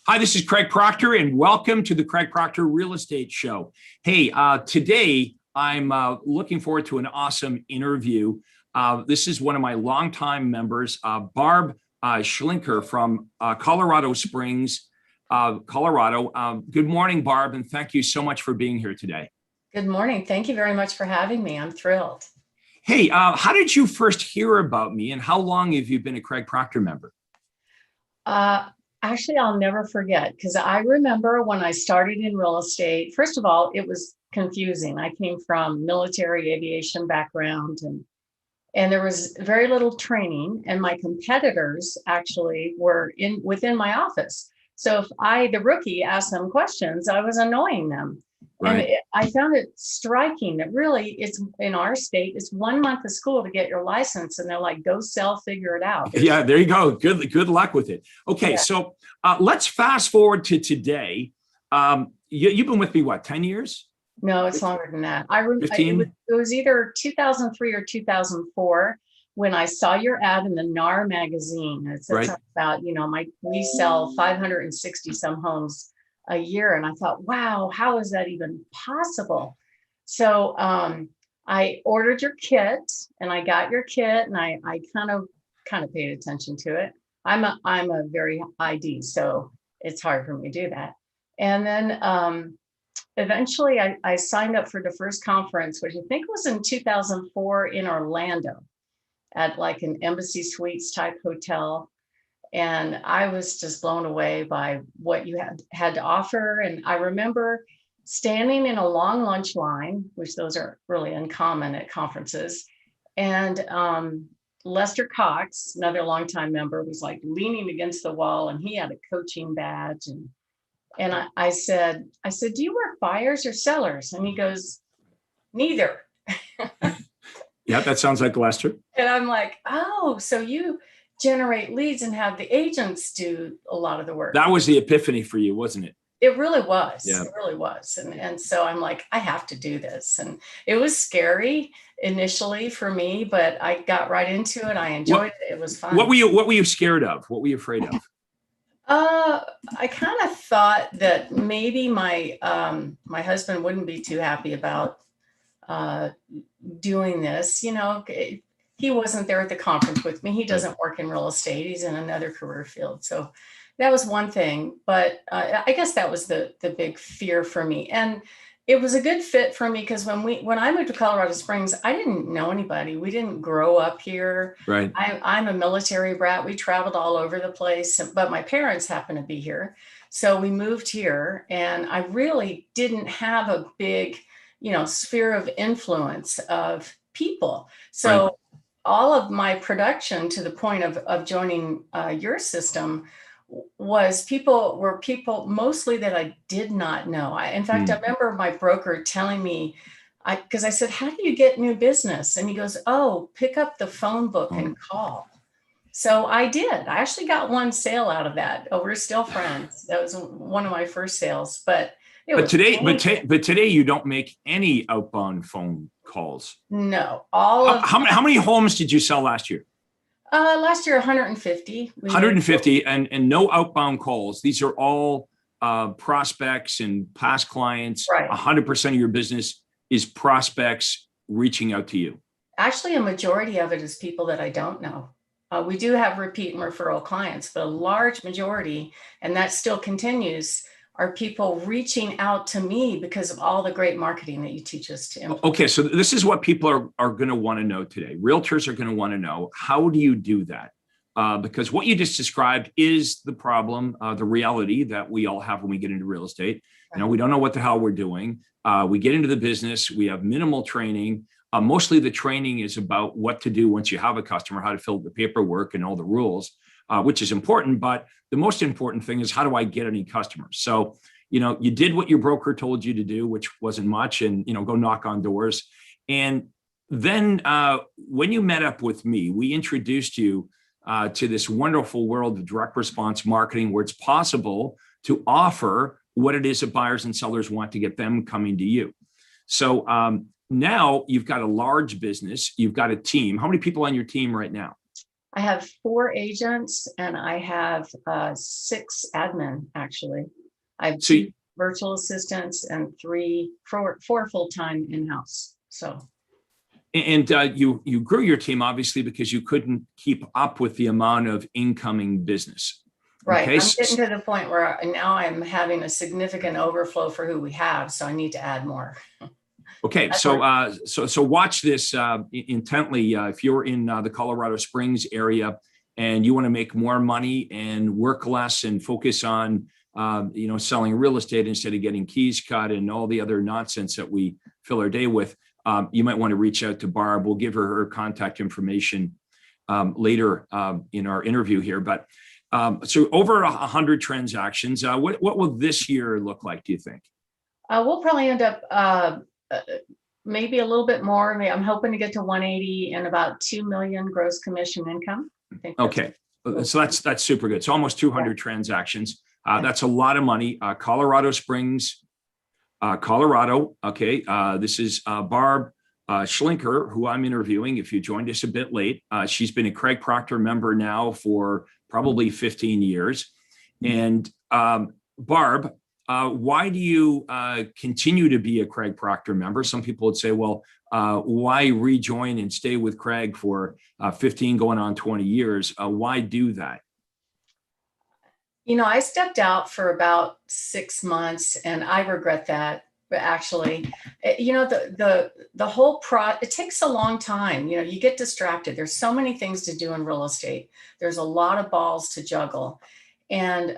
Hi, this is Craig Proctor, and welcome to the Craig Proctor Real Estate Show. Hey, today I'm looking forward to an awesome interview. This is one of my longtime members, Barb Schlinker from Colorado Springs, Colorado. Good morning, Barb, and thank you so much for being here today. Good morning. Thank you very much for having me. I'm thrilled. Hey, how did you first hear about me, and how long have you been a Craig Proctor member? Uh, Actually, I'll never forget because I remember when I started in real estate. First of all, it was confusing. I came from military aviation background and there was very little training, and my competitors actually were within my office. So if the rookie, asked them questions, I was annoying them. And Right. I found it striking that really it's in our state, it's 1 month of school to get your license. And they're like, go sell, figure it out. Yeah, there you go. Good luck with it. Okay, Yeah. so let's fast forward to today. You've been with me, what, 10 years? No, it's longer than that. It 15? was either 2003 or 2004 when I saw your ad in the NAR magazine. It said Right. something about, we sell 560 some homes a year. And I thought, wow, how is that even possible? So I ordered your kit and I got your kit and I kind of paid attention to it. I'm a very ID, so it's hard for me to do that. And then eventually I signed up for the first conference, which I think was in 2004 in Orlando at like an Embassy Suites type hotel. And I was just blown away by what you had to offer. And I remember standing in a long lunch line, which those are really uncommon at conferences. And Lester Cox, another longtime member, was like leaning against the wall and he had a coaching badge. And I said, do you work buyers or sellers? And he goes, neither. Yeah, that sounds like Lester. And I'm like, oh, so you generate leads and have the agents do a lot of the work. That was the epiphany for you, wasn't it? It really was. Yeah. It really was. And so I'm like, I have to do this. And it was scary initially for me, but I got right into it. I enjoyed it. It was fun. What were you scared of? What were you afraid of? I kind of thought that maybe my my husband wouldn't be too happy about doing this. He wasn't there at the conference with me. He doesn't work in real estate. He's in another career field. So that was one thing. But I guess that was the big fear for me. And it was a good fit for me because when I moved to Colorado Springs, I didn't know anybody. We didn't grow up here. Right. I'm a military brat. We traveled all over the place, but my parents happened to be here. So we moved here and I really didn't have a big, sphere of influence of people. So Right. all of my production to the point of joining your system were people mostly that I did not know. In fact, I remember my broker telling me, because I said, how do you get new business? And he goes, oh, pick up the phone book and call. So I did. I actually got one sale out of that. Oh, we're still friends. That was one of my first sales, but it was today you don't make any outbound phone calls. No, how many homes did you sell last year? Last year, 150. 150 and no outbound calls. These are all prospects and past clients. Right. 100% of your business is prospects reaching out to you. Actually, a majority of it is people that I don't know. We do have repeat and referral clients, but a large majority, and that still continues, are people reaching out to me because of all the great marketing that you teach us to implement. Okay, so this is what people are going to want to know today. Realtors are going to want to know, how do you do that? Because what you just described is the problem, the reality that we all have when we get into real estate. Right. We don't know what the hell we're doing. We get into the business, we have minimal training. Mostly the training is about what to do once you have a customer, how to fill the paperwork and all the rules, which is important. But the most important thing is, how do I get any customers? So, you did what your broker told you to do, which wasn't much, and, go knock on doors. And then when you met up with me, we introduced you to this wonderful world of direct response marketing, where it's possible to offer what it is that buyers and sellers want to get them coming to you. So now you've got a large business, you've got a team. How many people on your team right now? I have 4 agents and I have 6 admin, actually. I have So 2 virtual assistants and 4 full-time in-house. So, and you grew your team obviously because you couldn't keep up with the amount of incoming business. right. Okay. I'm getting to the point where now I'm having a significant overflow for who we have. So I need to add more. Okay, That's so what- so watch this intently. If you're in the Colorado Springs area and you want to make more money and work less and focus on selling real estate instead of getting keys cut and all the other nonsense that we fill our day with, you might want to reach out to Barb. We'll give her contact information later in our interview here. But so over 100 transactions. What will this year look like, do you think? We'll probably end up maybe a little bit more. I'm hoping to get to 180 and about 2 million gross commission income. I think okay, so that's super good. So almost 200 transactions. That's a lot of money. Colorado Springs, Colorado. Okay, this is Barb Schlinker, who I'm interviewing. If you joined us a bit late, she's been a Craig Proctor member now for probably 15 years. And Barb, why do you continue to be a Craig Proctor member? Some people would say, well, why rejoin and stay with Craig for 15 going on 20 years? Why do that? I stepped out for about 6 months and I regret that. But actually, the whole it takes a long time. You get distracted. There's so many things to do in real estate. There's a lot of balls to juggle. And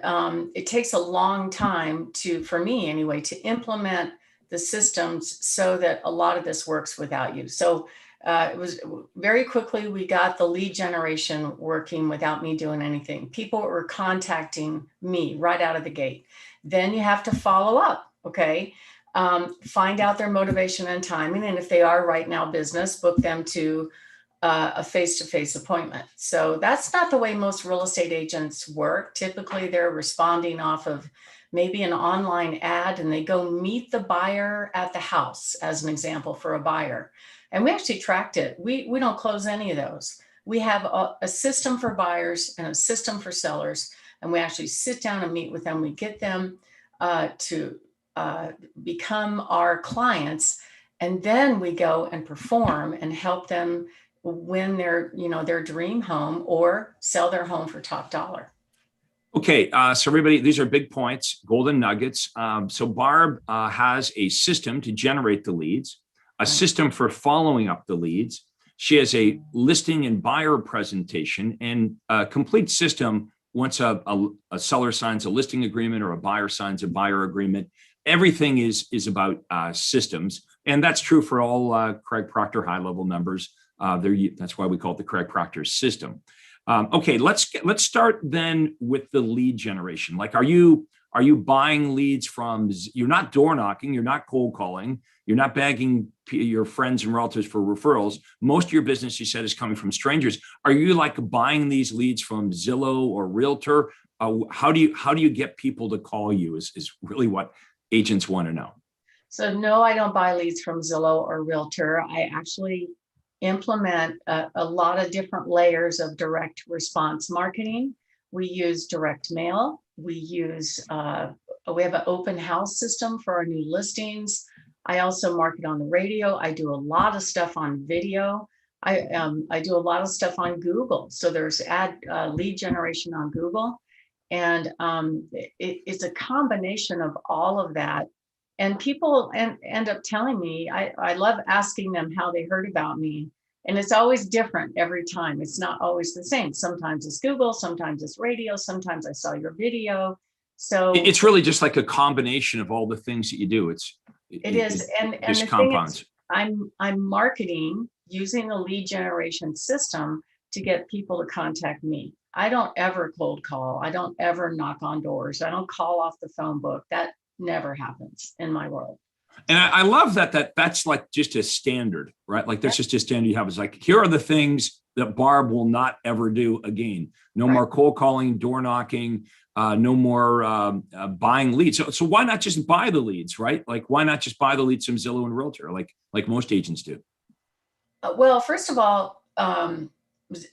it takes a long time for me anyway, to implement the systems so that a lot of this works without you. So it was very quickly, we got the lead generation working without me doing anything. People were contacting me right out of the gate. Then you have to follow up, okay? Find out their motivation and timing. And if they are right now business, book them to a face-to-face appointment. So that's not the way most real estate agents work. Typically, they're responding off of maybe an online ad and they go meet the buyer at the house, as an example, for a buyer. And we actually tracked it. We don't close any of those. We have a system for buyers and a system for sellers. And we actually sit down and meet with them. We get them to become our clients. And then we go and perform and help them win their dream home or sell their home for top dollar. Okay, so everybody, these are big points, golden nuggets. So Barb has a system to generate the leads, a system for following up the leads. She has a listing and buyer presentation and a complete system once a seller signs a listing agreement or a buyer signs a buyer agreement. Everything is about systems. And that's true for all Craig Proctor high-level members. That's why we call it the Craig Proctor system. Okay, let's start then with the lead generation. Like, are you buying leads from? You're not door knocking, you're not cold calling, you're not begging your friends and relatives for referrals. Most of your business, you said, is coming from strangers. Are you like buying these leads from Zillow or Realtor? How do you get people to call you? Is really what agents want to know. So no, I don't buy leads from Zillow or Realtor. I actually implement a lot of different layers of direct response marketing. We use direct mail. We have an open house system for our new listings. I also market on the radio. I do a lot of stuff on video. I do a lot of stuff on Google. So there's lead generation on Google. And it's a combination of all of that. And people end up telling me, I love asking them how they heard about me. And it's always different every time. It's not always the same. Sometimes it's Google, sometimes it's radio, sometimes I saw your video. So it's really just like a combination of all the things that you do. It is. And the compounds. Thing is, I'm marketing using the lead generation system to get people to contact me. I don't ever cold call. I don't ever knock on doors. I don't call off the phone book. That never happens in my world. And I love that's like just a standard, right? Like that's just a standard you have. It's like, here are the things that Barb will not ever do again. No more cold calling, door knocking, no more buying leads. So why not just buy the leads, right? Like, why not just buy the leads from Zillow and Realtor, like most agents do? Well, first of all,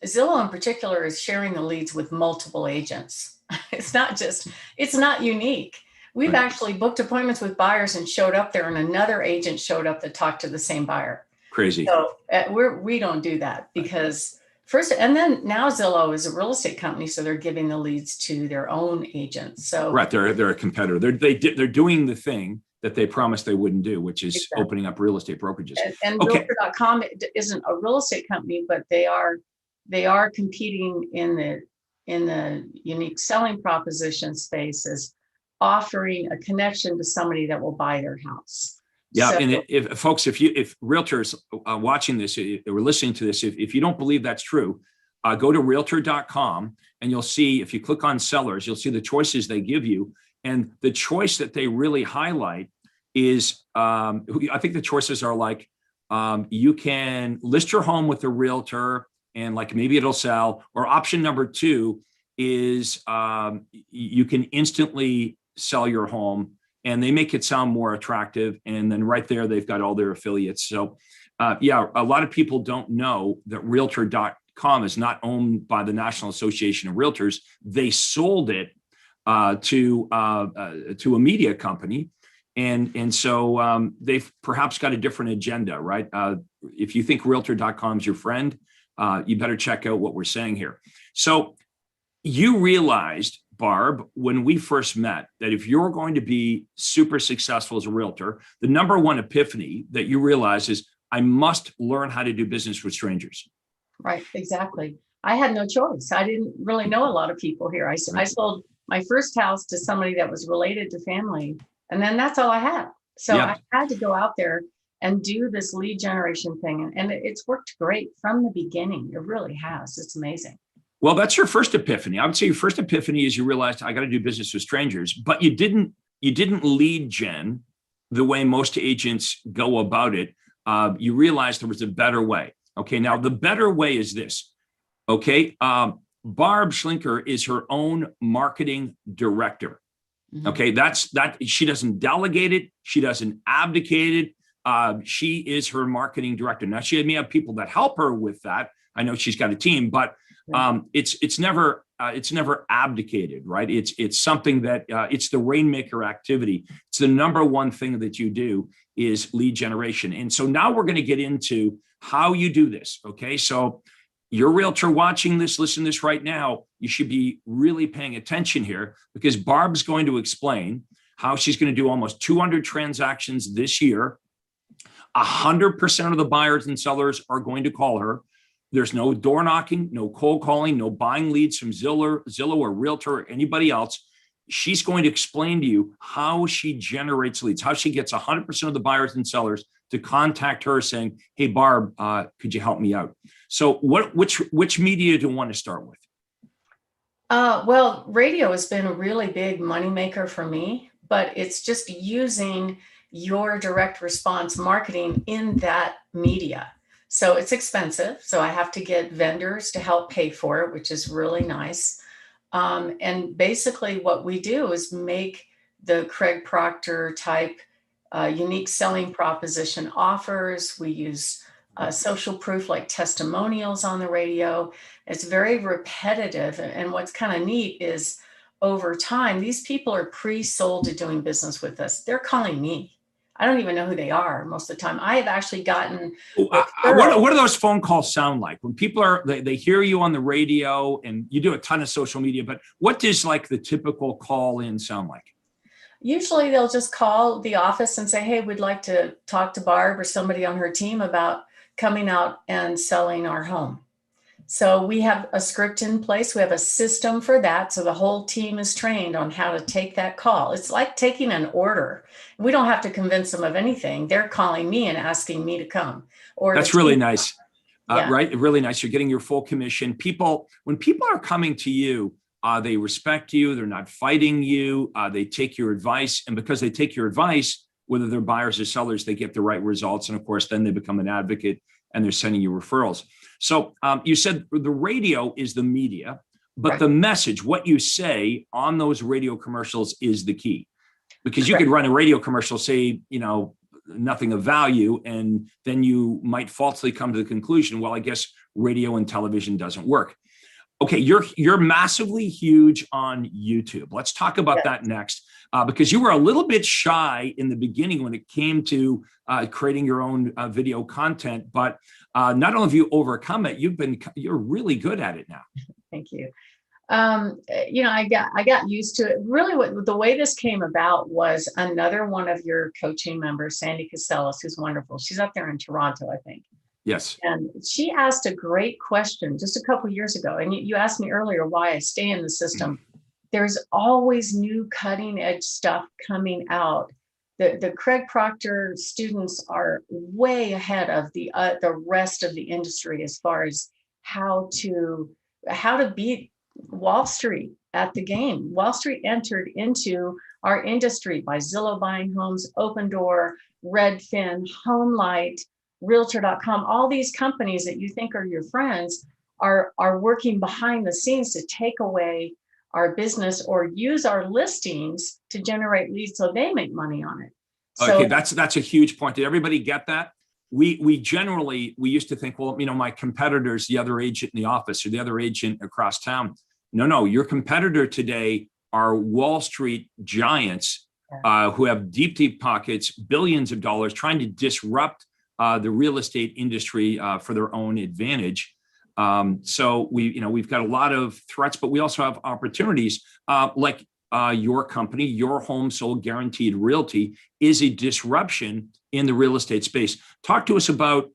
Zillow in particular is sharing the leads with multiple agents. It's not unique. We've Right. actually booked appointments with buyers and showed up there, and another agent showed up that talked to the same buyer. Crazy. So we don't do that, because first, and then now Zillow is a real estate company, so they're giving the leads to their own agents. So Right, they're a competitor. They're doing the thing that they promised they wouldn't do, which is exactly. opening up real estate brokerages. And Okay. Realtor.com isn't a real estate company, but they are competing in the unique selling proposition space, as offering a connection to somebody that will buy their house. Yeah, So, and if folks, if realtors watching this or listening to this, if you don't believe that's true, go to Realtor.com and you'll see, if you click on sellers, you'll see the choices they give you. And the choice that they really highlight is, I think the choices are like, you can list your home with a realtor and like maybe it'll sell. Or option number 2 is you can instantly sell your home, and they make it sound more attractive. And then right there, they've got all their affiliates. So yeah, a lot of people don't know that Realtor.com is not owned by the National Association of Realtors. They sold it to a media company. And so they've perhaps got a different agenda, right? If you think Realtor.com is your friend, you better check out what we're saying here. So you realized, Barb, when we first met, that if you're going to be super successful as a realtor, the number one epiphany that you realize is, I must learn how to do business with strangers. right, exactly. I had no choice. I didn't really know a lot of people here. I sold my first house to somebody that was related to family, and then that's all I had. So Yeah. I had to go out there and do this lead generation thing. And it's worked great from the beginning. It really has. It's amazing. Well, that's your first epiphany. I would say your first epiphany is you realized, I got to do business with strangers, but you didn't lead gen the way most agents go about it. You realized there was a better way. Okay. Now the better way is this. Okay. Barb Schlinker is her own marketing director. Okay. That she doesn't delegate it. She doesn't abdicate it. She is her marketing director. Now she may have people that help her with that. I know she's got a team, but it's never abdicated, right? It's something that it's the rainmaker activity. It's the number one thing that you do is lead generation. And so now we're going to get into how you do this. Okay. So you're a realtor watching this, listen to this right now, you should be really paying attention here, because Barb's going to explain how she's going to do almost 200 transactions this year. 100% of the buyers and sellers are going to call her. There's no door knocking, no cold calling, no buying leads from Zillow or Realtor or anybody else. She's going to explain to you how she generates leads, how she gets 100% of the buyers and sellers to contact her saying, hey, Barb, could you help me out? So which media do you want to start with? Well, radio has been a really big moneymaker for me, but it's just using your direct response marketing in that media. So it's expensive. So I have to get vendors to help pay for it, which is really nice. And basically what we do is make the Craig Proctor type unique selling proposition offers. We use social proof like testimonials on the radio. It's very repetitive. And what's kind of neat is over time, these people are pre-sold to doing business with us. They're calling me. I don't even know who they are most of the time. I have actually gotten. What do those phone calls sound like when people they hear you on the radio, and you do a ton of social media, but what does like the typical call in sound like? Usually they'll just call the office and say, hey, we'd like to talk to Barb or somebody on her team about coming out and selling our home. So we have a script in place. We have a system for that. So the whole team is trained on how to take that call. It's like taking an order. We don't have to convince them of anything. They're calling me and asking me to come. Or that's really nice, yeah. Right? Really nice. You're getting your full commission. When people are coming to you, they respect you. They're not fighting you. They take your advice. And because they take your advice, whether they're buyers or sellers, they get the right results. And of course, then they become an advocate and they're sending you referrals. So you said the radio is the media, but the message, what you say on those radio commercials is the key. Because you could run a radio commercial, say, nothing of value, and then you might falsely come to the conclusion, well, I guess radio and television doesn't work. Okay, you're massively huge on YouTube. Let's talk about that next, because you were a little bit shy in the beginning when it came to creating your own video content. But not only have you overcome it, you're really good at it now. Thank you. I got used to it. Really, what the way this came about was another one of your coaching members, Sandy Casellas, who's wonderful. She's up there in Toronto, I think. Yes. And she asked a great question just a couple of years ago. And you asked me earlier why I stay in the system. There's always new cutting edge stuff coming out. The Craig Proctor students are way ahead of the rest of the industry as far as how to beat Wall Street at the game. Wall Street entered into our industry by Zillow Buying Homes, Open Door, Redfin, HomeLight, Realtor.com. All these companies that you think are your friends are working behind the scenes to take away our business or use our listings to generate leads so they make money on it. Okay, that's a huge point. Did everybody get that? We used to think, well, my competitor's the other agent in the office or the other agent across town. No, your competitor today are Wall Street giants who have deep pockets, billions of dollars, trying to disrupt the real estate industry for their own advantage. So we've got a lot of threats, but we also have opportunities like your company, Your Home Sold Guaranteed Realty, is a disruption in the real estate space. Talk to us about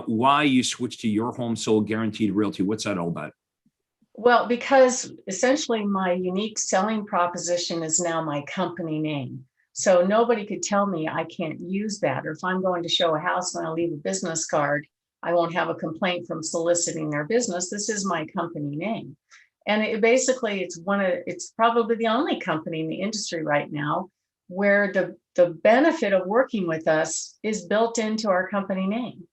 why you switched to Your Home Sold Guaranteed Realty. What's that all about? Well, because essentially my unique selling proposition is now my company name. So nobody could tell me I can't use that. Or if I'm going to show a house and I leave a business card, I won't have a complaint from soliciting their business. This is my company name. And it's probably the only company in the industry right now where the benefit of working with us is built into our company name.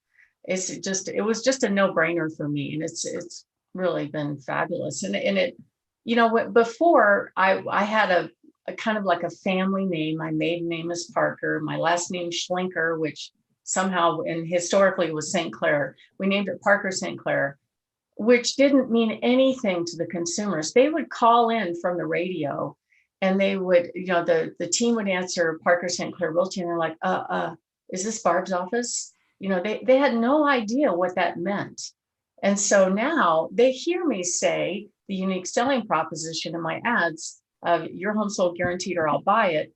It was just a no-brainer for me. And it's really been fabulous. And it, before I had a kind of like a family name. My maiden name is Parker. My last name Schlinker, which somehow and historically was St. Clair. We named it Parker St. Clair, which didn't mean anything to the consumers. They would call in from the radio and they would, the team would answer Parker St. Clair Realty and they're like, is this Barb's office? They had no idea what that meant. And so now they hear me say the unique selling proposition in my ads of Your Home Sold Guaranteed or I'll buy it.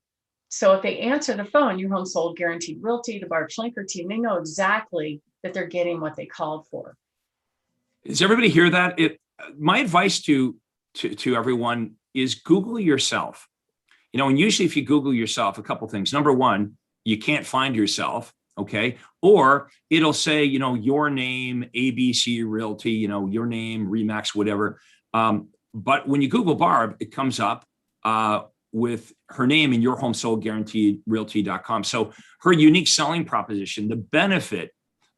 So if they answer the phone, Your Home Sold Guaranteed Realty, the Barb Schlinker team, they know exactly that they're getting what they called for. Does everybody hear that? My advice to everyone is Google yourself. And usually if you Google yourself, a couple things. Number one, you can't find yourself. Okay. Or it'll say, your name, ABC Realty, your name, Remax, whatever. But when you Google Barb, it comes up with her name in Your Home Sold Guaranteed Realty.com. So her unique selling proposition, the benefit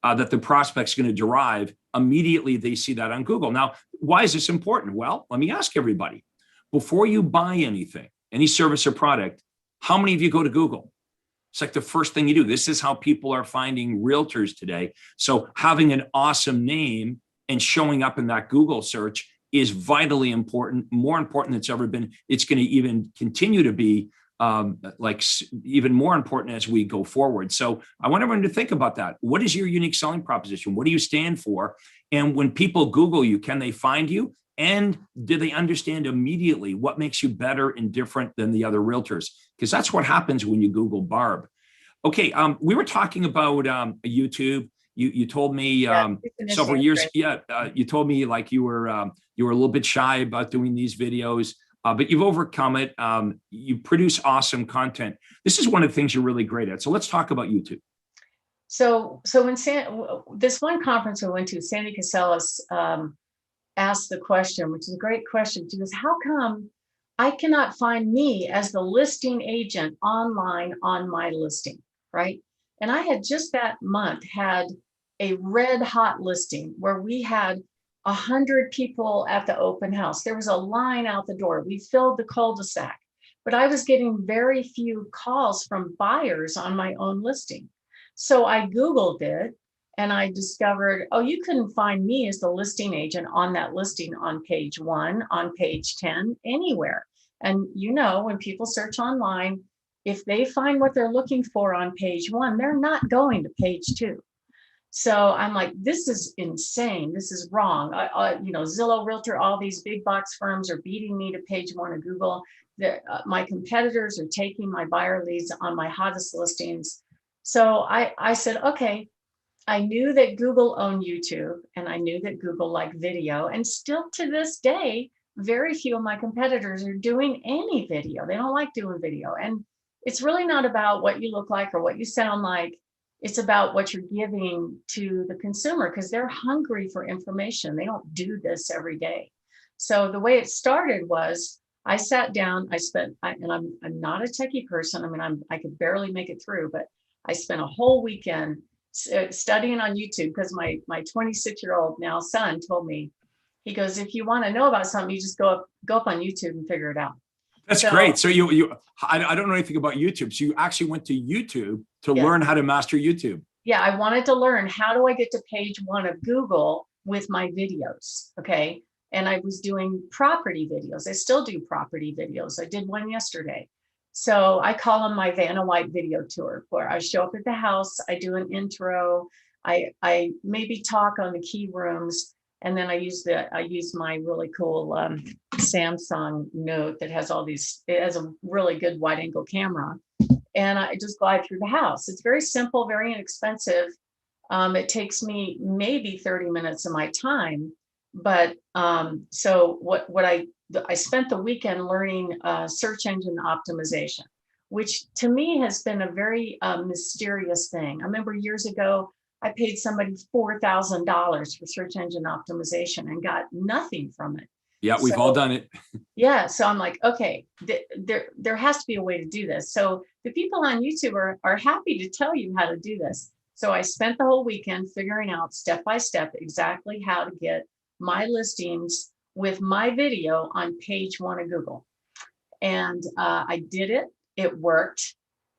that the prospect's going to derive, immediately they see that on Google. Now, why is this important? Well, let me ask everybody, before you buy anything, any service or product, how many of you go to Google? It's like the first thing you do. This is how people are finding realtors today. So having an awesome name and showing up in that Google search is vitally important, more important than it's ever been. It's going to even continue to be even more important as we go forward. So I want everyone to think about that. What is your unique selling proposition? What do you stand for? And when people Google you, can they find you? And do they understand immediately what makes you better and different than the other realtors? Because that's what happens when you Google Barb. Okay, we were talking about YouTube. You told me several years. Yeah, you told me like you were a little bit shy about doing these videos, but you've overcome it. You produce awesome content. This is one of the things you're really great at. So let's talk about YouTube. So when this one conference we went to, Sandy Casellas asked the question, which is a great question. She goes, "How come I cannot find me as the listing agent online on my listing?" Right? And I had just that month had a red hot listing where we had 100 people at the open house. There was a line out the door. We filled the cul-de-sac, but I was getting very few calls from buyers on my own listing. So I Googled it And I discovered, oh, you couldn't find me as the listing agent on that listing on page 1, on page 10, anywhere. And when people search online, if they find what they're looking for on page 1, they're not going to page 2. So I'm like, this is insane. This is wrong. Zillow, Realtor, all these big box firms are beating me to page 1 of Google. My competitors are taking my buyer leads on my hottest listings. So I said, okay, I knew that Google owned YouTube, and I knew that Google liked video. And still to this day, very few of my competitors are doing any video. They don't like doing video. And it's really not about what you look like or what you sound like. It's about what you're giving to the consumer, because they're hungry for information. They don't do this every day. So the way it started was I sat down, and I'm not a techie person. I mean, I could barely make it through, but I spent a whole weekend studying on YouTube, because my 26-year-old now son told me, he goes, if you want to know about something, you just go up on YouTube and figure it out. That's great. So I don't know anything about YouTube. So you actually went to YouTube to learn how to master YouTube. Yeah, I wanted to learn, how do I get to page 1 of Google with my videos? Okay. And I was doing property videos. I still do property videos. I did one yesterday. So I call them my Vanna White video tour, where I show up at the house, I do an intro, I maybe talk on the key rooms, and then I use my really cool Samsung Note that has it has a really good wide angle camera, and I just glide through the house. It's very simple, very inexpensive. It takes me maybe 30 minutes of my time, but so what I spent the weekend learning search engine optimization, which to me has been a very mysterious thing. I remember years ago, I paid somebody $4,000 for search engine optimization and got nothing from it. Yeah, we've all done it. Yeah, so I'm like, okay, there has to be a way to do this. So the people on YouTube are happy to tell you how to do this. So I spent the whole weekend figuring out step by step exactly how to get my listings with my video on page 1 of Google. And I did it. It worked.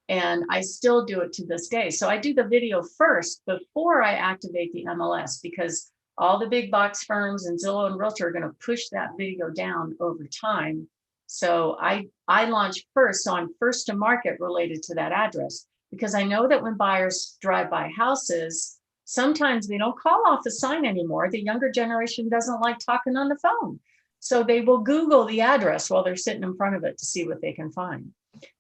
And I still do it to this day. So I do the video first before I activate the MLS, because all the big box firms and Zillow and Realtor are going to push that video down over time. So I launch first. So I'm first to market related to that address, because I know that when buyers drive by houses, sometimes they don't call off the sign anymore. The younger generation doesn't like talking on the phone. So they will Google the address while they're sitting in front of it to see what they can find.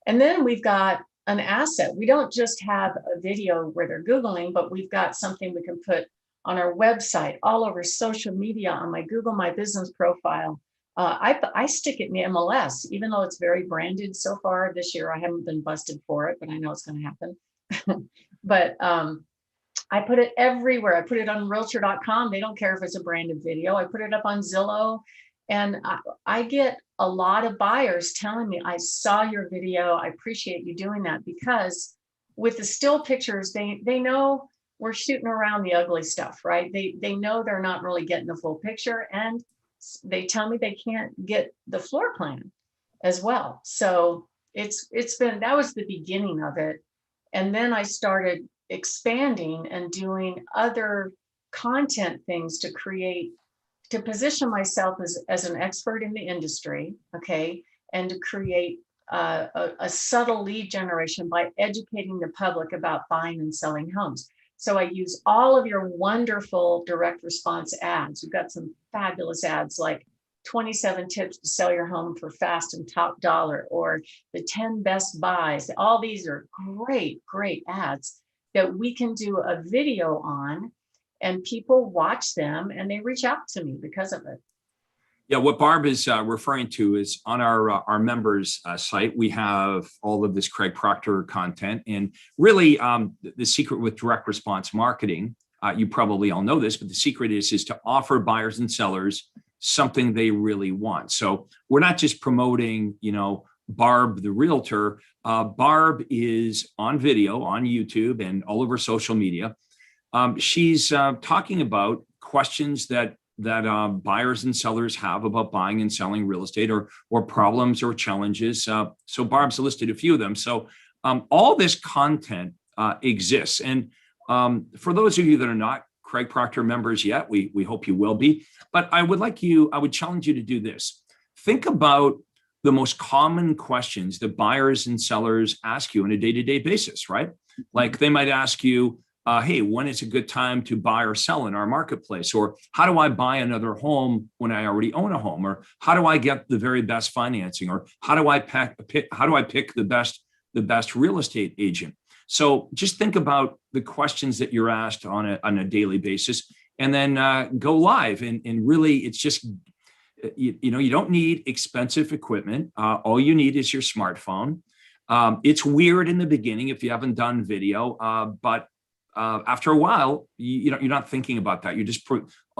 And then we've got an asset. We don't just have a video where they're Googling, but we've got something we can put on our website, all over social media, on my Google My Business profile. I stick it in the MLS, even though it's very branded so far this year. I haven't been busted for it, but I know it's going to happen. But I put it everywhere. I put it on realtor.com. They don't care if it's a branded video. I put it up on Zillow, and I get a lot of buyers telling me, I saw your video. I appreciate you doing that, because with the still pictures, they know we're shooting around the ugly stuff, right? They know they're not really getting the full picture, and they tell me they can't get the floor plan as well. So that was the beginning of it. And then I started expanding and doing other content things to position myself as an expert in the industry, okay, and to create a subtle lead generation by educating the public about buying and selling homes. So I use all of your wonderful direct response ads. We've got some fabulous ads like 27 tips to sell your home for fast and top dollar, or the 10 best buys. All these are great, great ads that we can do a video on, and people watch them and they reach out to me because of it. Yeah, what Barb is referring to is on our members site, we have all of this Craig Proctor content. And really the secret with direct response marketing, you probably all know this, but the secret is to offer buyers and sellers something they really want. So we're not just promoting, Barb, the realtor. Barb is on video, on YouTube, and all over social media. She's talking about questions that buyers and sellers have about buying and selling real estate, or problems or challenges. So Barb's listed a few of them. So all this content exists. And For those of you that are not Craig Proctor members yet, we hope you will be. But I would challenge you to do this. Think about the most common questions that buyers and sellers ask you on a day-to-day basis, right? Like they might ask you, hey, when is a good time to buy or sell in our marketplace? Or how do I buy another home when I already own a home? Or how do I get the very best financing? Or how do I pick the best real estate agent? So just think about the questions that you're asked on a daily basis, and then go live. And really, it's just, you don't need expensive equipment. All you need is your smartphone. It's weird in the beginning if you haven't done video, but after a while, you're not thinking about that. You just,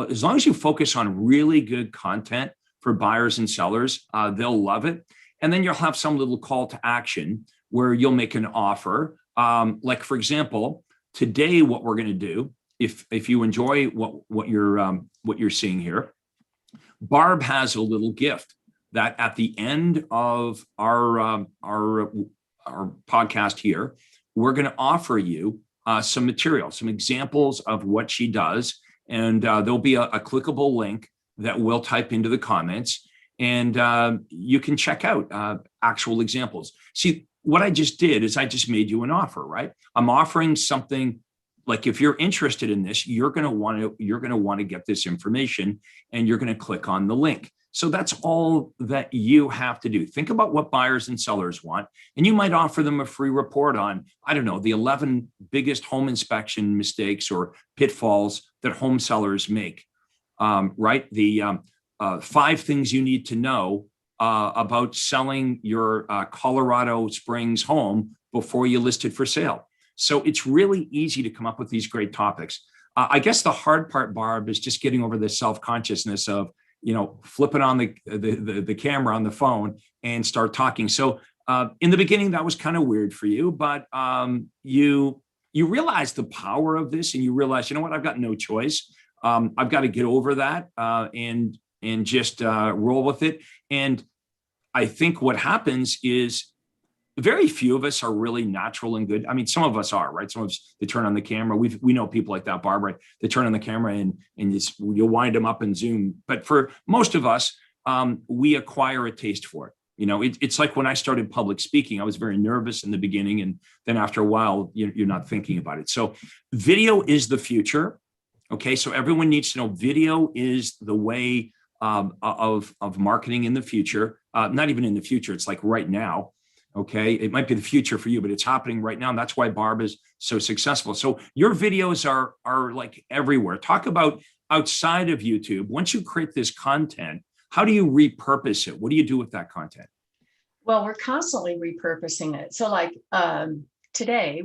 as long as you focus on really good content for buyers and sellers, they'll love it. And then you'll have some little call to action where you'll make an offer. Like for example, today, what we're going to do, if you enjoy what you're seeing here, Barb has a little gift that at the end of our podcast here, we're going to offer you some material, some examples of what she does, and there'll be a clickable link that we'll type into the comments, and you can check out actual examples. See, what I just did is I just made you an offer, right? I'm offering something. Like if you're interested in this, you're going to want to get this information, and you're going to click on the link. So that's all that you have to do. Think about what buyers and sellers want, and you might offer them a free report on, I don't know, the 11 biggest home inspection mistakes or pitfalls that home sellers make, right? The 5 things you need to know about selling your Colorado Springs home before you list it for sale. So it's really easy to come up with these great topics. I guess the hard part, Barb, is just getting over the self-consciousness of, flipping on the camera on the phone and start talking. So in the beginning, that was kind of weird for you, but you realize the power of this, and you realize, you know what, I've got no choice. I've got to get over that and just roll with it. And I think what happens is, very few of us are really natural and good. I mean, some of us are, right? Some of us, they turn on the camera. We know people like that, Barb, right? They turn on the camera and you'll wind them up and zoom. But for most of us, we acquire a taste for it. It's like when I started public speaking, I was very nervous in the beginning. And then after a while, you're not thinking about it. So video is the future. Okay. So everyone needs to know video is the way of marketing in the future. Not even in the future. It's like right now. Okay, it might be the future for you, but it's happening right now. And that's why Barb is so successful. So your videos are like everywhere. Talk about outside of YouTube. Once you create this content, how do you repurpose it? What do you do with that content? Well, we're constantly repurposing it. So like today,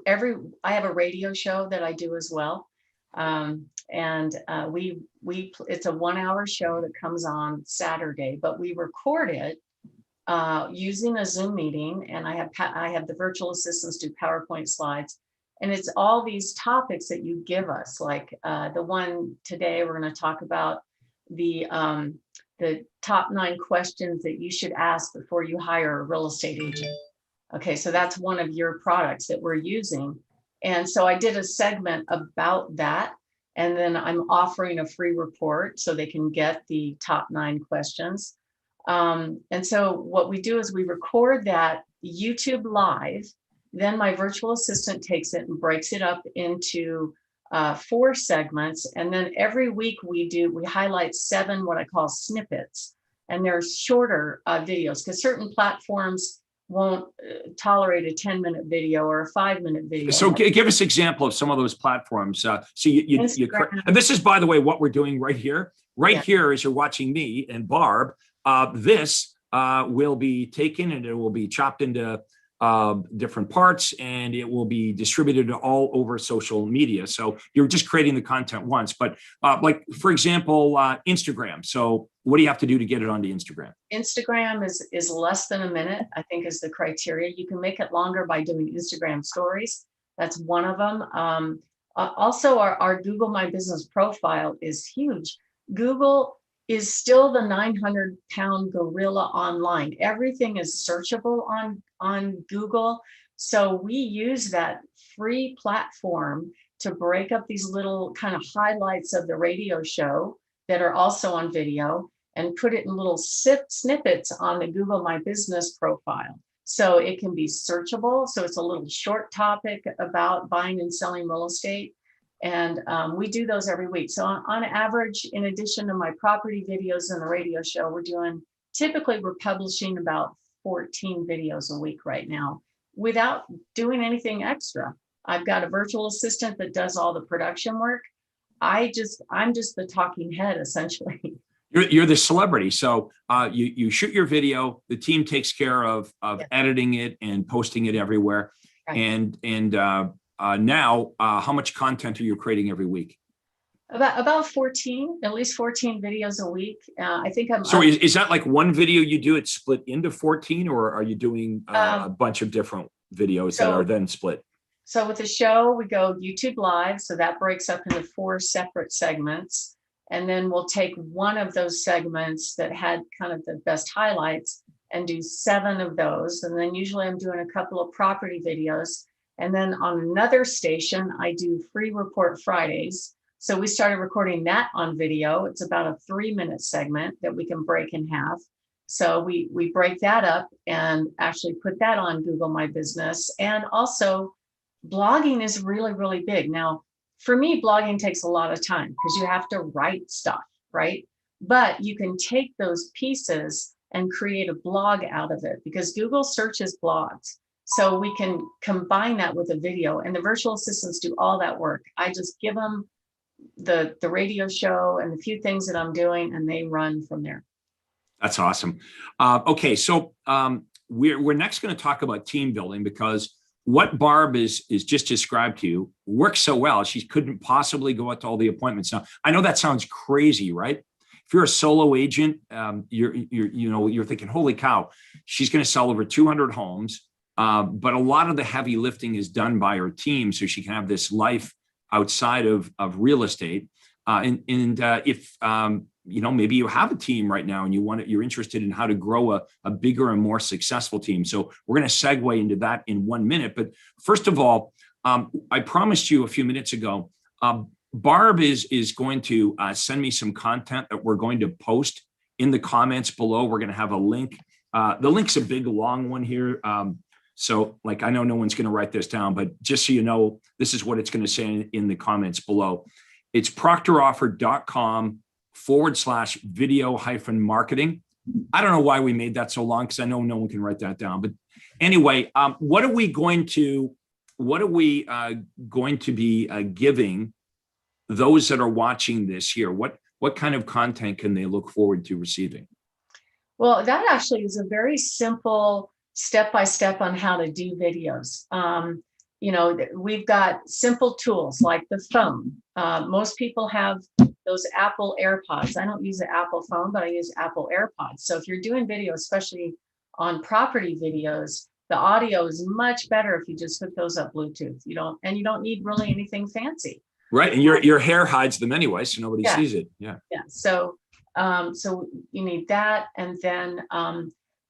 I have a radio show that I do as well. It's a 1-hour show that comes on Saturday, but we record it using a Zoom meeting, and I have the virtual assistants do PowerPoint slides, and it's all these topics that you give us. Like the one today, we're going to talk about the top 9 questions that you should ask before you hire a real estate agent. Okay, so that's one of your products that we're using, and so I did a segment about that, and then I'm offering a free report so they can get the top 9 questions. And so what we do is we record that YouTube live, then my virtual assistant takes it and breaks it up into 4 segments. And then every week we highlight 7, what I call snippets, and they're shorter videos, because certain platforms won't tolerate a 10-minute video or a 5-minute video. So give us an example of some of those platforms. So you and this is, by the way, what we're doing right here. Here, as you're watching me and Barb, this will be taken and it will be chopped into different parts, and it will be distributed all over social media. So you're just creating the content once, but like, for example, Instagram. So what do you have to do to get it onto Instagram? Instagram is less than a minute, I think, is the criteria. You can make it longer by doing Instagram stories. That's one of them. Also, our Google My Business profile is huge. Google is still the 900-pound gorilla online. Everything is searchable on Google, So we use that free platform to break up these little kind of highlights of the radio show that are also on video and put it in little snippets on the Google My Business profile. So it can be searchable. So it's a little short topic about buying and selling real estate. And we do those every week. So on average, in addition to my property videos and the radio show, typically we're publishing about 14 videos a week right now without doing anything extra. I've got a virtual assistant that does all the production work. I'm just the talking head, essentially. You're the celebrity. So you shoot your video, the team takes care of editing it and posting it everywhere. Right. And now, how much content are you creating every week? About 14, at least 14 videos a week. I think I'm. So is that like one video you do, it's split into 14, or are you doing a bunch of different videos that are then split? So with the show, we go YouTube Live. So that breaks up into 4 separate segments. And then we'll take one of those segments that had kind of the best highlights and do 7 of those. And then usually I'm doing a couple of property videos. And then on another station, I do Free Report Fridays. So we started recording that on video. It's about a 3-minute segment that we can break in half. So we break that up and actually put that on Google My Business. And also blogging is really, really big. Now, for me, blogging takes a lot of time because you have to write stuff, right? But you can take those pieces and create a blog out of it because Google searches blogs. So we can combine that with a video, and the virtual assistants do all that work. I just give them the radio show and the few things that I'm doing, and they run from there. That's awesome. Okay, so we're next going to talk about team building, because what Barb is just described to you works so well. She couldn't possibly go out to all the appointments. Now, I know that sounds crazy, right? If you're a solo agent, you're thinking, holy cow, she's going to sell over 200 homes. But a lot of the heavy lifting is done by her team, so she can have this life outside of real estate. If maybe you have a team right now and you're interested in how to grow a bigger and more successful team. So we're going to segue into that in 1 minute. But first of all, I promised you a few minutes ago, Barb is going to send me some content that we're going to post in the comments below. We're going to have a link. The link's a big, long one here. So I know no one's going to write this down, but just so you know, this is what it's going to say in the comments below. It's proctoroffer.com/video-marketing. I don't know why we made that so long, because I know no one can write that down. But anyway, what are we going to be giving those that are watching this here? What kind of content can they look forward to receiving? Well, that actually is a very simple step-by-step on how to do videos. We've got simple tools like the phone. Most people have those Apple AirPods. I don't use an Apple phone, but I use Apple AirPods. So if you're doing video, especially on property videos, the audio is much better if you just hook those up Bluetooth. You don't need really anything fancy. Right. And your hair hides them anyway, so nobody sees it. Yeah. Yeah. So you need that. And then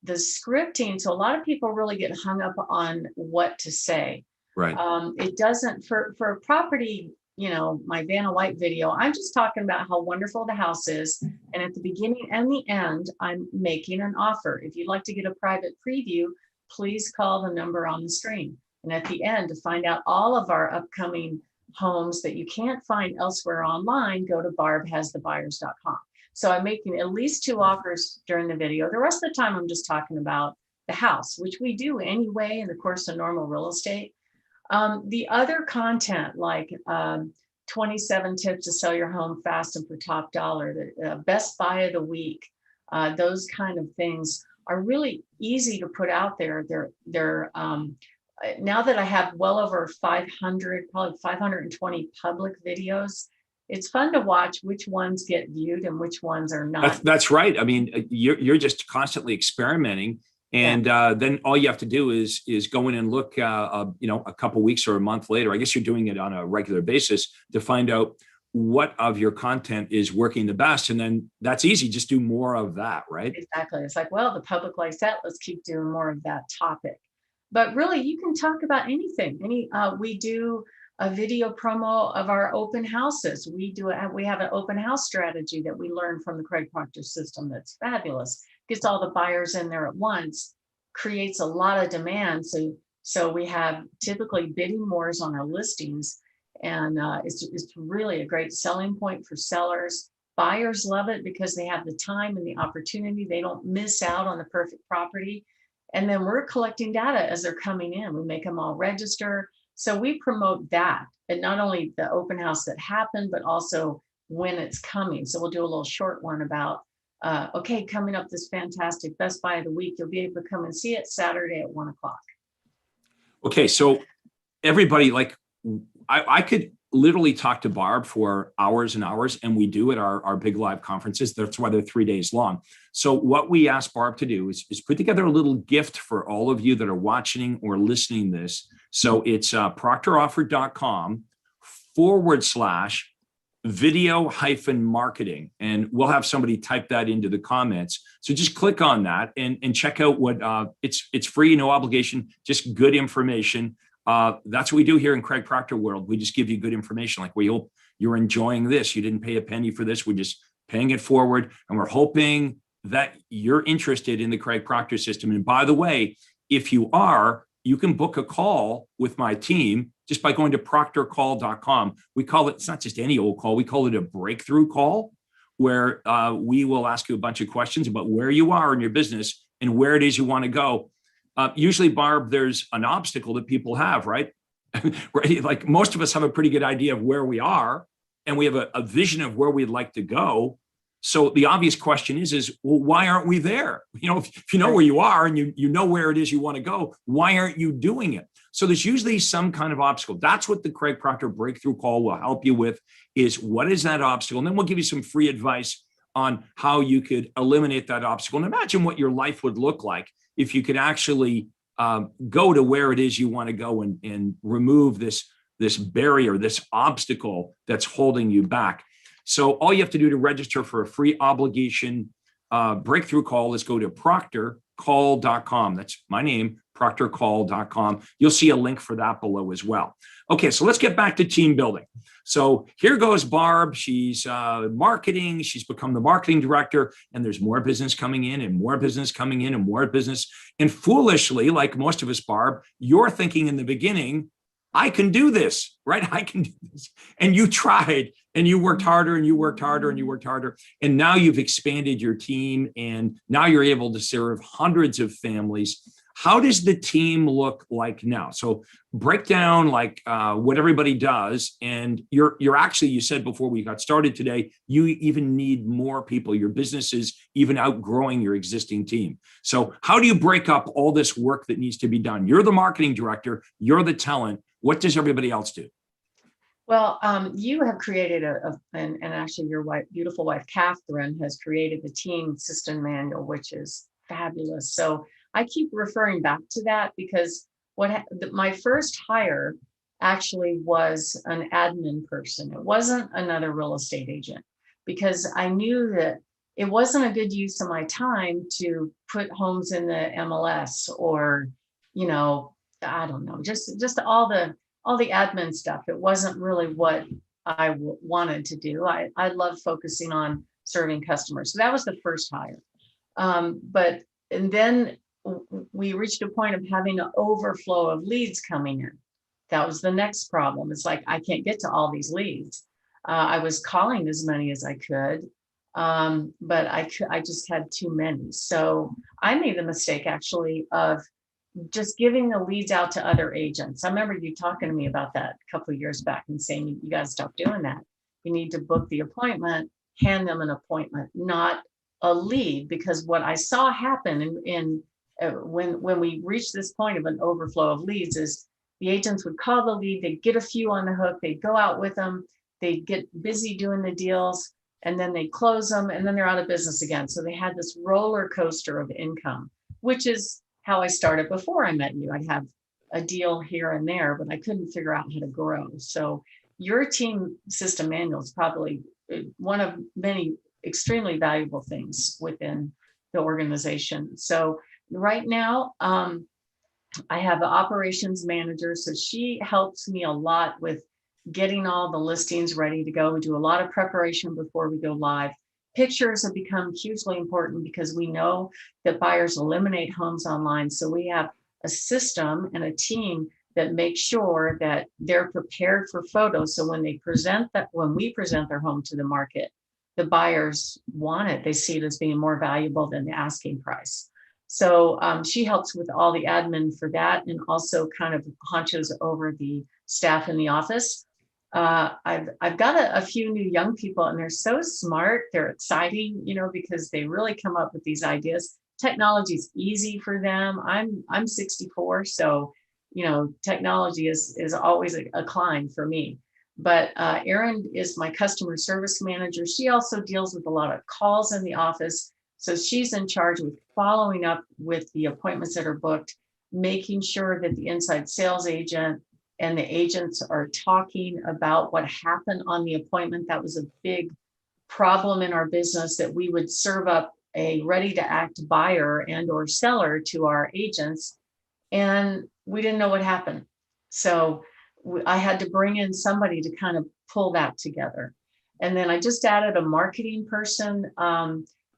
the scripting. So a lot of people really get hung up on what to say. Right. It doesn't for a property, my Vanna White video, I'm just talking about how wonderful the house is. And at the beginning and the end, I'm making an offer. If you'd like to get a private preview, please call the number on the screen. And at the end, to find out all of our upcoming homes that you can't find elsewhere online, go to barbhasthebuyers.com. So I'm making at least 2 offers during the video. The rest of the time, I'm just talking about the house, which we do anyway in the course of normal real estate. The other content, like 27 tips to sell your home fast and for top dollar, the best buy of the week, those kind of things are really easy to put out there. They're now that I have well over 500, probably 520 public videos, it's fun to watch which ones get viewed and which ones are not. That's right. I mean, you're just constantly experimenting. And then all you have to do is go in and look, a couple weeks or a month later. I guess you're doing it on a regular basis to find out what of your content is working the best. And then that's easy. Just do more of that, right? Exactly. It's like, well, the public likes that. Let's keep doing more of that topic. But really, you can talk about anything. We do a video promo of our open houses. We have an open house strategy that we learned from the Craig Proctor system that's fabulous. Gets all the buyers in there at once, creates a lot of demand. So we have typically bidding wars on our listings, and it's really a great selling point for sellers. Buyers love it because they have the time and the opportunity. They don't miss out on the perfect property. And then we're collecting data as they're coming in. We make them all register. So we promote that, and not only the open house that happened, but also when it's coming. So we'll do a little short one about, okay, coming up this fantastic Best Buy of the week. You'll be able to come and see it Saturday at 1:00. Okay, so everybody, like, I could literally talk to Barb for hours and hours, and we do at our big live conferences. That's why they're 3 days long. So what we ask Barb to do is put together a little gift for all of you that are watching or listening to this. So it's proctoroffer.com/video-marketing. And we'll have somebody type that into the comments. So just click on that and check out what it's free, no obligation, just good information. That's what we do here in Craig Proctor world. We just give you good information. Like, we hope you're enjoying this. You didn't pay a penny for this. We're just paying it forward. And we're hoping that you're interested in the Craig Proctor system. And by the way, if you are, you can book a call with my team just by going to proctorcall.com. We call it, it's not just any old call. We call it a breakthrough call, where we will ask you a bunch of questions about where you are in your business and where it is you want to go. Usually, Barb, there's an obstacle that people have, right? Right? Like, most of us have a pretty good idea of where we are, and we have a vision of where we'd like to go. So the obvious question is, well, why aren't we there? You know, if you know where you are and you know where it is you want to go, why aren't you doing it? So there's usually some kind of obstacle. That's what the Craig Proctor Breakthrough Call will help you with, is what is that obstacle? And then we'll give you some free advice on how you could eliminate that obstacle. And imagine what your life would look like if you could actually go to where it is you want to go and remove this barrier, this obstacle that's holding you back. So all you have to do to register for a free obligation breakthrough call is go to proctorcall.com. That's my name, proctorcall.com. You'll see a link for that below as well. Okay, so let's get back to team building. So here goes Barb. She's marketing. She's become the marketing director, and there's more business coming in and more business coming in and more business. And foolishly, like most of us, Barb, you're thinking in the beginning, I can do this, right? I can do this. And you tried, and you worked harder, and you worked harder, and you worked harder. And now you've expanded your team, and now you're able to serve hundreds of families. How does the team look like now? So break down like what everybody does. And you're actually, you said before we got started today, you even need more people. Your business is even outgrowing your existing team. So how do you break up all this work that needs to be done? You're the marketing director, you're the talent. What does everybody else do? Well, you have created and actually your beautiful wife, Catherine, has created the team system manual, which is fabulous. So I keep referring back to that because my first hire actually was an admin person. It wasn't another real estate agent, because I knew that it wasn't a good use of my time to put homes in the MLS or, I don't know, just all the admin stuff. It wasn't really what I wanted to do. I love focusing on serving customers. So that was the first hire. And then we reached a point of having an overflow of leads coming in. That was the next problem. It's like, I can't get to all these leads. I was calling as many as I could, but I just had too many. So I made the mistake actually of just giving the leads out to other agents. I remember you talking to me about that a couple of years back and saying, you got to stop doing that. You need to book the appointment, hand them an appointment, not a lead. Because what I saw happen when we reached this point of an overflow of leads is the agents would call the lead, they'd get a few on the hook, they'd go out with them, they'd get busy doing the deals, and then they close them, and then they're out of business again. So they had this roller coaster of income, which is how I started before I met you. I'd have a deal here and there, but I couldn't figure out how to grow. So your team system manual is probably one of many extremely valuable things within the organization. So right now, I have an operations manager, so she helps me a lot with getting all the listings ready to go. We do a lot of preparation before we go live. Pictures have become hugely important because we know that buyers eliminate homes online. So we have a system and a team that makes sure that they're prepared for photos. So when when we present their home to the market, the buyers want it. They see it as being more valuable than the asking price. So she helps with all the admin for that, and also kind of hunches over the staff in the office. I've got a few new young people, and they're so smart. They're exciting, because they really come up with these ideas. Technology is easy for them. I'm 64, so technology is always a climb for me. But Erin is my customer service manager. She also deals with a lot of calls in the office. So she's in charge with following up with the appointments that are booked, making sure that the inside sales agent and the agents are talking about what happened on the appointment. That was a big problem in our business, that we would serve up a ready to act buyer and or seller to our agents, and we didn't know what happened. So I had to bring in somebody to kind of pull that together. And then I just added a marketing person,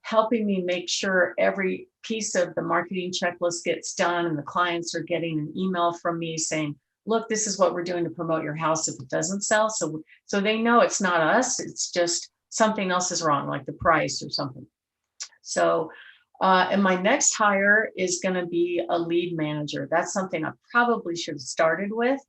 helping me make sure every piece of the marketing checklist gets done, and the clients are getting an email from me saying, look, this is what we're doing to promote your house if it doesn't sell. So they know it's not us, it's just something else is wrong, like the price or something. So, and my next hire is going to be a lead manager. That's something I probably should have started with,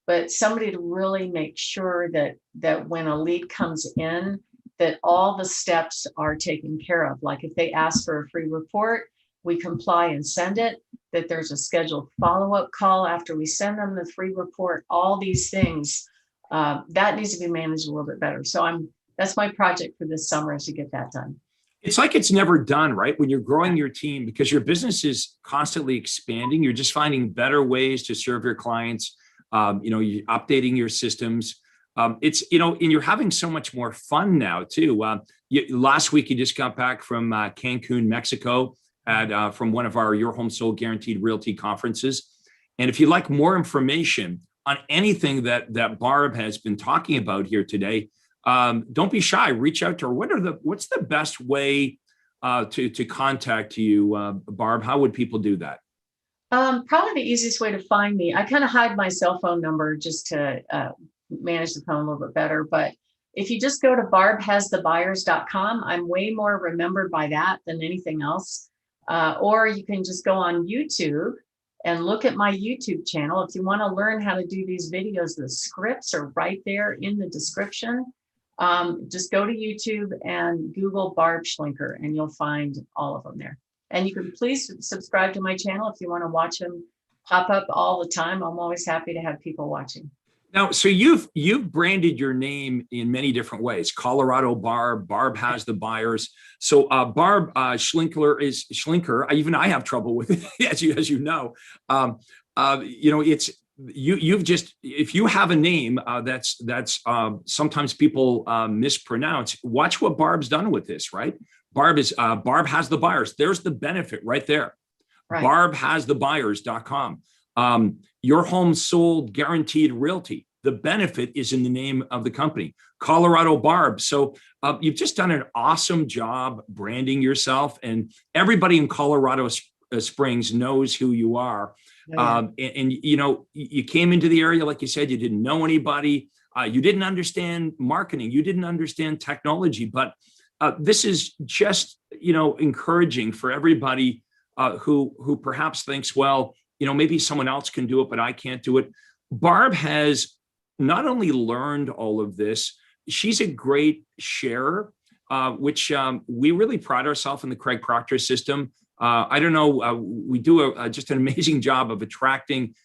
but somebody to really make sure that when a lead comes in, that all the steps are taken care of. Like if they ask for a free report, we comply and send it, that there's a scheduled follow-up call after we send them the free report, all these things, that needs to be managed a little bit better. So that's my project for this summer, is to get that done. It's like it's never done, right? When you're growing your team, because your business is constantly expanding, you're just finding better ways to serve your clients. You're updating your systems. And you're having so much more fun now too. Last week, you just got back from Cancun, Mexico, from one of our Your Home Sold Guaranteed Realty conferences. And if you'd like more information on anything that Barb has been talking about here today, don't be shy. Reach out to her. What's the best way to contact you, Barb? How would people do that? Probably the easiest way to find me. I kind of hide my cell phone number just to manage the phone a little bit better. But if you just go to barbhasthebuyers.com, I'm way more remembered by that than anything else. Or you can just go on YouTube and look at my YouTube channel. If you want to learn how to do these videos, the scripts are right there in the description. Just go to YouTube and Google Barb Schlinker, and you'll find all of them there. And you can please subscribe to my channel if you want to watch them pop up all the time. I'm always happy to have people watching. Now, so you've branded your name in many different ways. Colorado Barb, Barb has the buyers. So Barb Schlinker is Schlinker. Even I have trouble with it, as you know. It's you've just, if you have a name that's sometimes people mispronounce. Watch what Barb's done with this, right? Barb has the buyers. There's the benefit right there. Right. Barbhasthebuyers.com. Your Home Sold Guaranteed Realty. The benefit is in the name of the company, Colorado Barb. So you've just done an awesome job branding yourself, and everybody in Colorado Springs knows who you are. Oh, yeah. And you came into the area, like you said, you didn't know anybody. You didn't understand marketing. You didn't understand technology, but this is just, encouraging for everybody who perhaps thinks, well, maybe someone else can do it, but I can't do it. Barb has not only learned all of this, she's a great sharer, which we really pride ourselves in the Craig Proctor system. I don't know, we do just an amazing job of attracting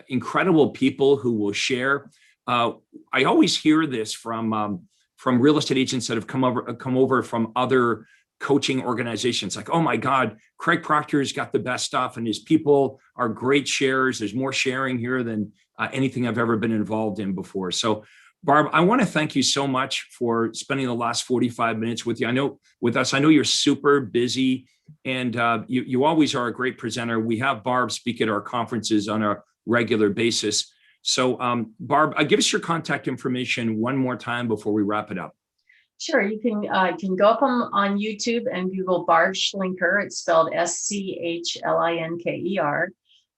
incredible people who will share. I always hear this from real estate agents that have come over from other coaching organizations, like, oh my God, Craig Proctor's got the best stuff and his people are great sharers. There's more sharing here than anything I've ever been involved in before. So Barb, I want to thank you so much for spending the last 45 minutes with you. I know you're super busy, and you always are a great presenter. We have Barb speak at our conferences on a regular basis. So Barb, give us your contact information one more time before we wrap it up. Sure, you can go up on YouTube and Google Barb Schlinker. It's spelled Schlinker.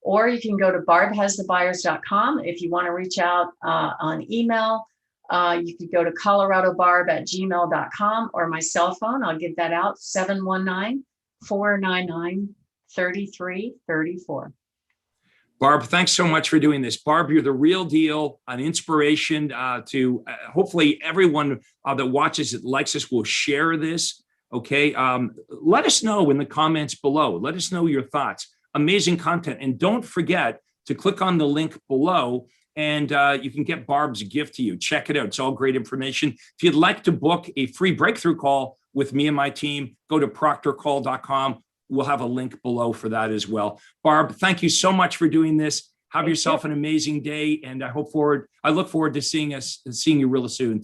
Or you can go to barbhasthebuyers.com. If you want to reach out on email, you could go to coloradobarb@gmail.com, or my cell phone. I'll give that out, 719-499-3334. Barb, thanks so much for doing this. Barb, you're the real deal, an inspiration to hopefully everyone that watches it, likes us, will share this. Okay. Let us know in the comments below. Let us know your thoughts. Amazing content. And don't forget to click on the link below, and you can get Barb's gift to you. Check it out. It's all great information. If you'd like to book a free breakthrough call with me and my team, go to proctorcall.com. We'll have a link below for that as well. Barb, thank you so much for doing this. Have yourself an amazing day, and I look forward to seeing you real soon.